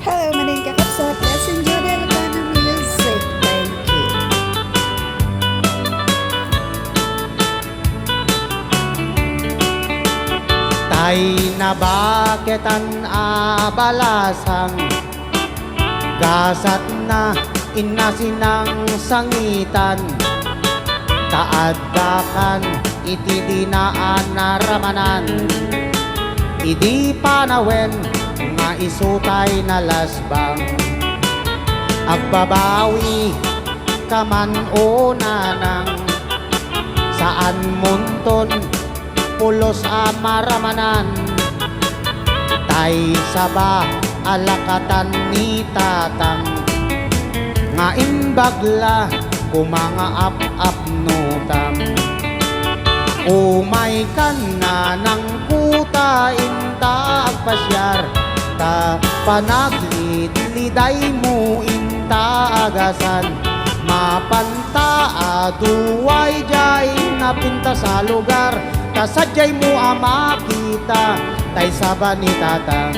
Hello, maning kakapsat. Let's enjoy the Ilocano music. Thank you. Tay na baketan abalasang gasat na inasinang sangitan taadakan iti dinaan naramanan idi panawen nga isutay na lasbang agbabawi kaman o nanang saan munton pulos amaramanan tay saba alakatan ni tatang nga imbagla kumanga ap nutang umay kan na ng kuta inta agpasyar ta panaglidliday mo inta agasan mapanta aduway jay napinta sa lugar kasadyay mo makita tay saba ni tatang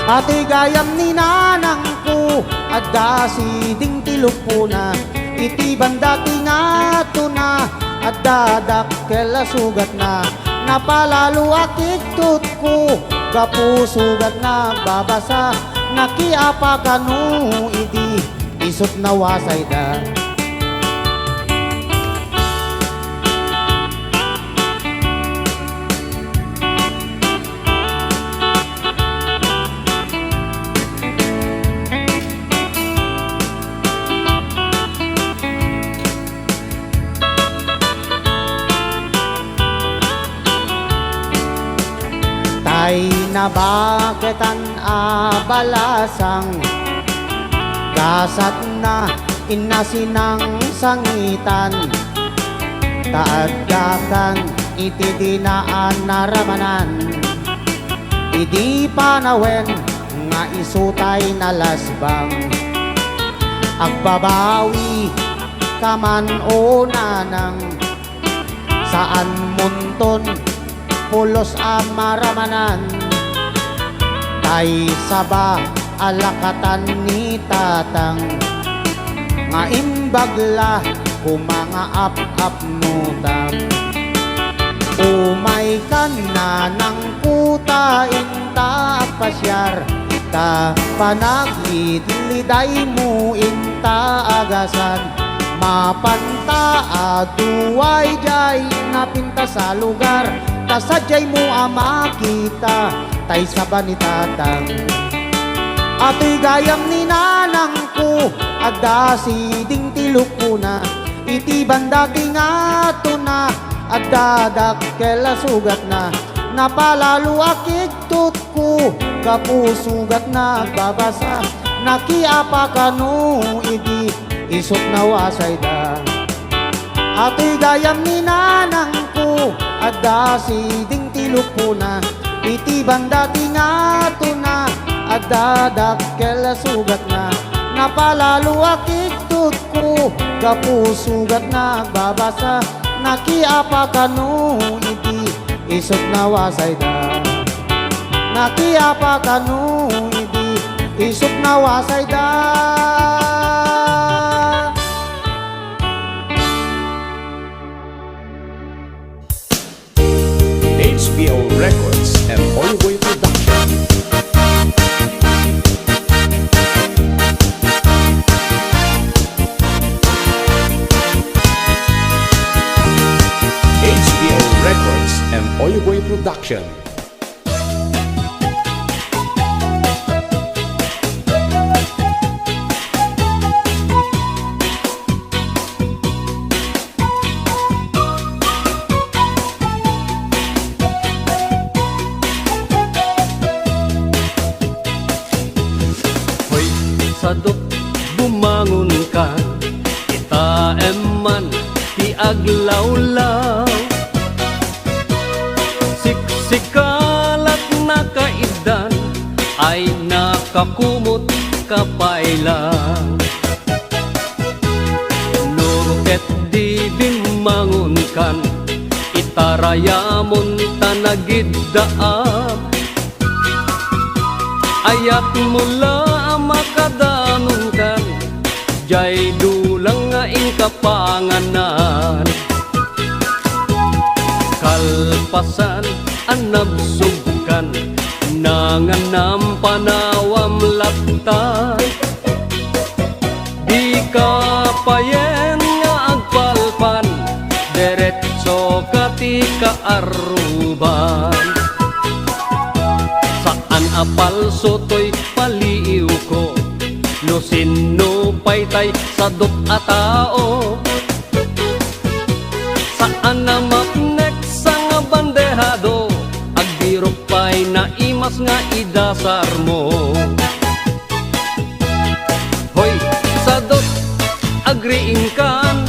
ati gayam ni nanang ko adda siding tilok po na iti bandati nga to na adda dakkel sugat na napalalo akik tut ko gapusugat na babasa nakiapa kanu idi isot na wasay da ay nabaketan abalasang gasat na inasinang sangitan taadakan iti dinaan naramanan idi panawen nga isutay na lasbang agbabawi kaman o nanang saan munton pulos amaramanan tay saba alakatan ni tatang nga imbagla kumanga ap nutang umay kan na ng kuta inta pasyar ta panaglidliday mo inta agasan mapanta aduway jay napinta sa lugar kasadyay mo makita tay saba ni tatang ati gayam ni nanang ko adda siding tilok po na iti bandati nga to na adda dakkel sugat na napalalo akik tut ko kapusugat na babasa nakiapa kanu idi isot na wasay da ati gayam ni nanang ko adda siding tilok po na iti bandati nga to na adda dakkel sugat na napalalo akik tut ko kapusugat na babasa nakiapa kanu iti isot na wasay da nakiapa kanu iti isot na wasay da HBO Records and Ongoing Production. HBO Records and Ongoing Production. Sadot bumangon ka kita eman ti aglawlaw siksikalat na kaidan ay nakakumot kapailan nuket di bimangon kan itarayamon tanagiddaam ayat mula makadanon kan, jay dulang nga kapanganan. Kalpasan anabsugkan, nanganam panawam laptan. Di ka payen nga agpalpan, deretso kati kaaruban. Saan apal sotoy paliw ko, no sino paytay sadot a tao. Saan na mapnek sa nga bandehado, agbirok pay na imas nga idasar mo. Hoy, sadot agriin kan,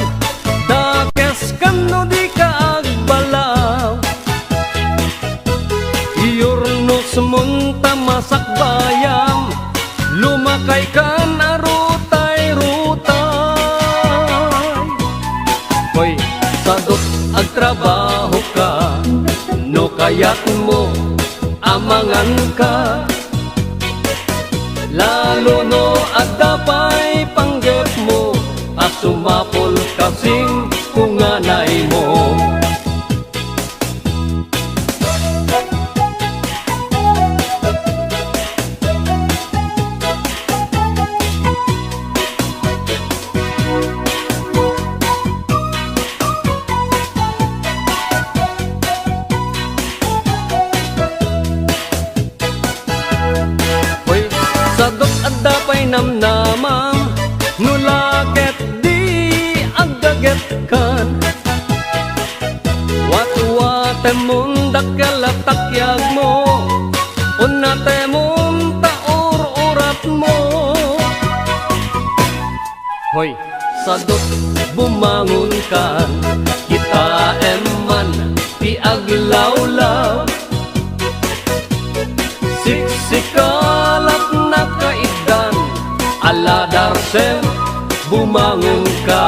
dakes kan no di ka agbalaw. Iyornos munta masak bayam, lumakay kan arutay-rutay. Hoy, sadot agtrabaho ka, no kayat mo amangan ka. Lalo no adapay panggap mo, asumapol kasing kunganay mo. Sadot adapay namnamam, nulaket di agdaget kan. Wat-wate mundak kalatakyag mo, unate munta urat mo. Hoy, sadot bumangon kan, kita eman ti aglawlaw. Siksikalat na kaidan, aladarsem bumangon ka.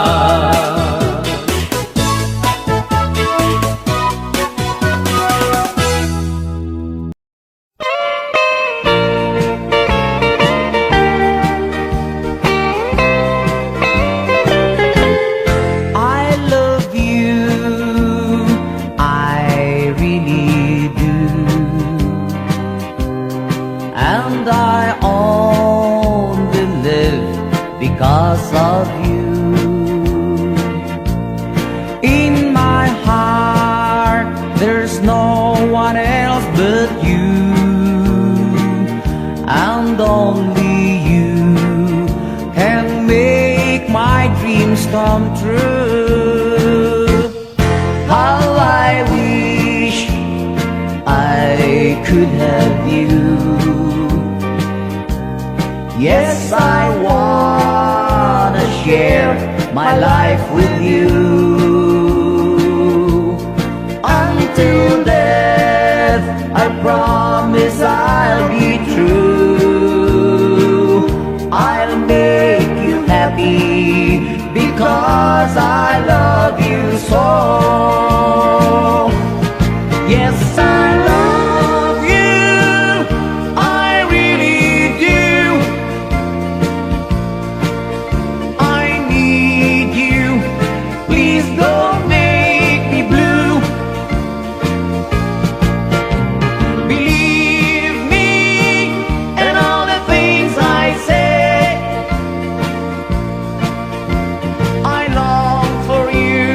I love you, I really do, and I only live because of you. In my heart, there's no one else but you, and only you can make my dreams come true. How I wish I could have you. Yes, I wanna share my life with you. Until death, I promise I'll be true. I'll make you happy because I love you so. Yes, I love you, I really do. I need you, please don't make me blue. Believe me and all the things I say. I long for you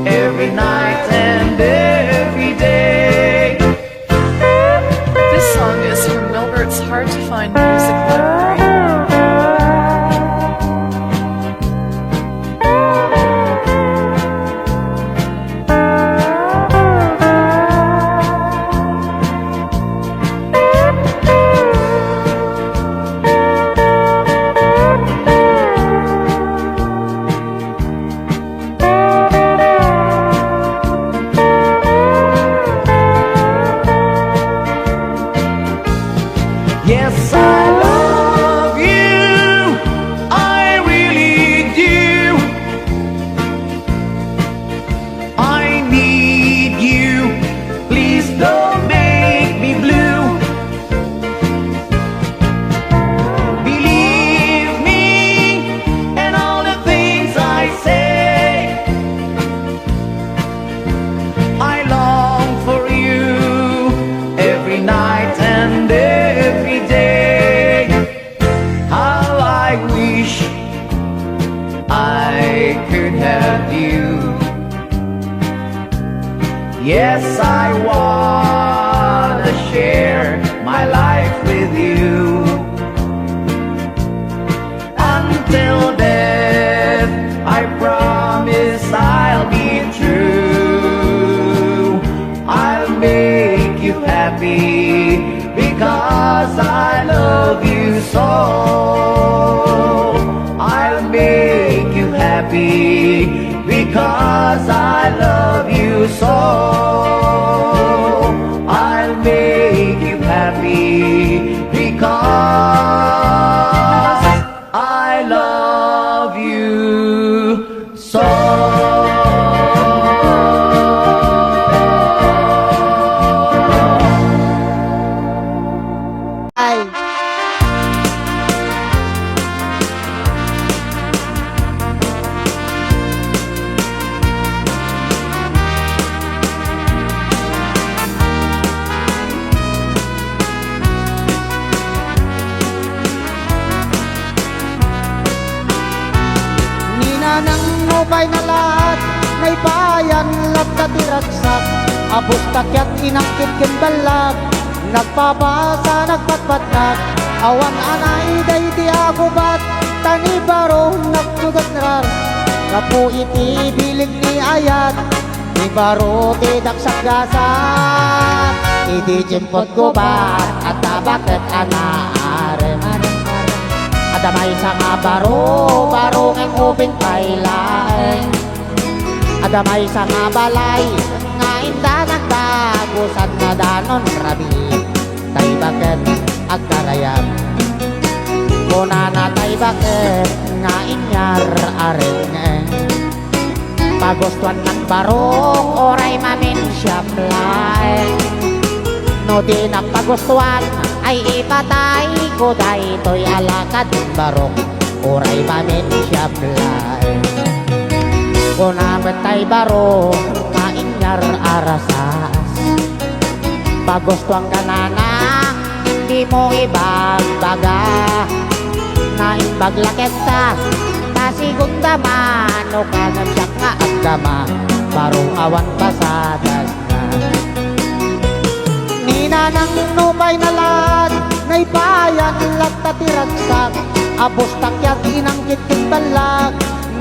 every night and every day. This song is from Milbert's Hard to Find Music Library. Yes, I love you, I really do. I need you, please don't make me blue. so. I'll make you happy because I love you so. I'll make you happy because I love you so. Ay, ninanang mobay na lahat, naibayan lat na tiragsak, abos takyat inangkit kimbalag, nagpapasa nagpatpatnak, awan anay day di agubat, tani baro nagsugat rar, kapu iti bilig ni ayat, ni baro ti daksagasan, iti jimpot gubat, at tabakit anaarem. Adamay sa nga baro, baro ng uping pailaeng. Adamay sa nga balay, nga inda nagtagusan nga danon rabi. Tay bakit agkarayam, kuna na tay bakit nga inyar areng. Pagustuhan ng barong, oray mamin siya plaeng. No di na pagustuhan, ay ipatay ko day to'y alakad barok, oray mamin siya blay. Kung namin tay barok, mainyar arasas, pagustuhan ka na nang hindi mo ibagbaga, na imbaglakit ta, tasigunda man, o kanam siya nga agdama, barong awan pasadas na. Ninanang nubay na lahat, naibayan lat tatiragsak, abos takyat inangkit kimbalag,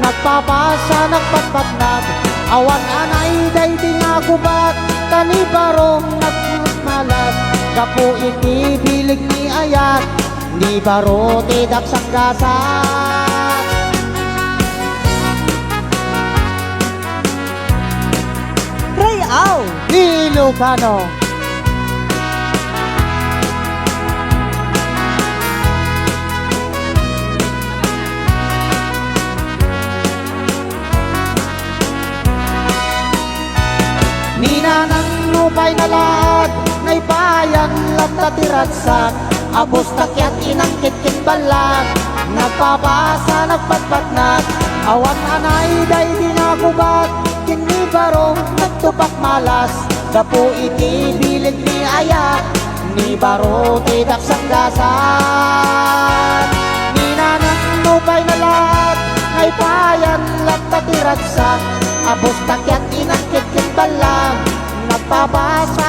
nagpapasa nagpatpatnag, awan anay day di nga gubat, tani barong nagmalas, kapu iti bilig ni ayat, ni baro ti daksanggasan. Rayaw! Ilocano. Ninanang lupay na lahat, naibayan lat na tiratsak, abos takyat inangkit kimbalag, nagpapasa nagpatpatnag, awan anay day di nagubat, kini barong nagtupak malas, kapu iti bilig ni ayat, ni baro ti daksanggasan. Ninanang lupay na lahat, naibayan lat na tiratsak, abos takyat inangkit kimbalag, nagpapasa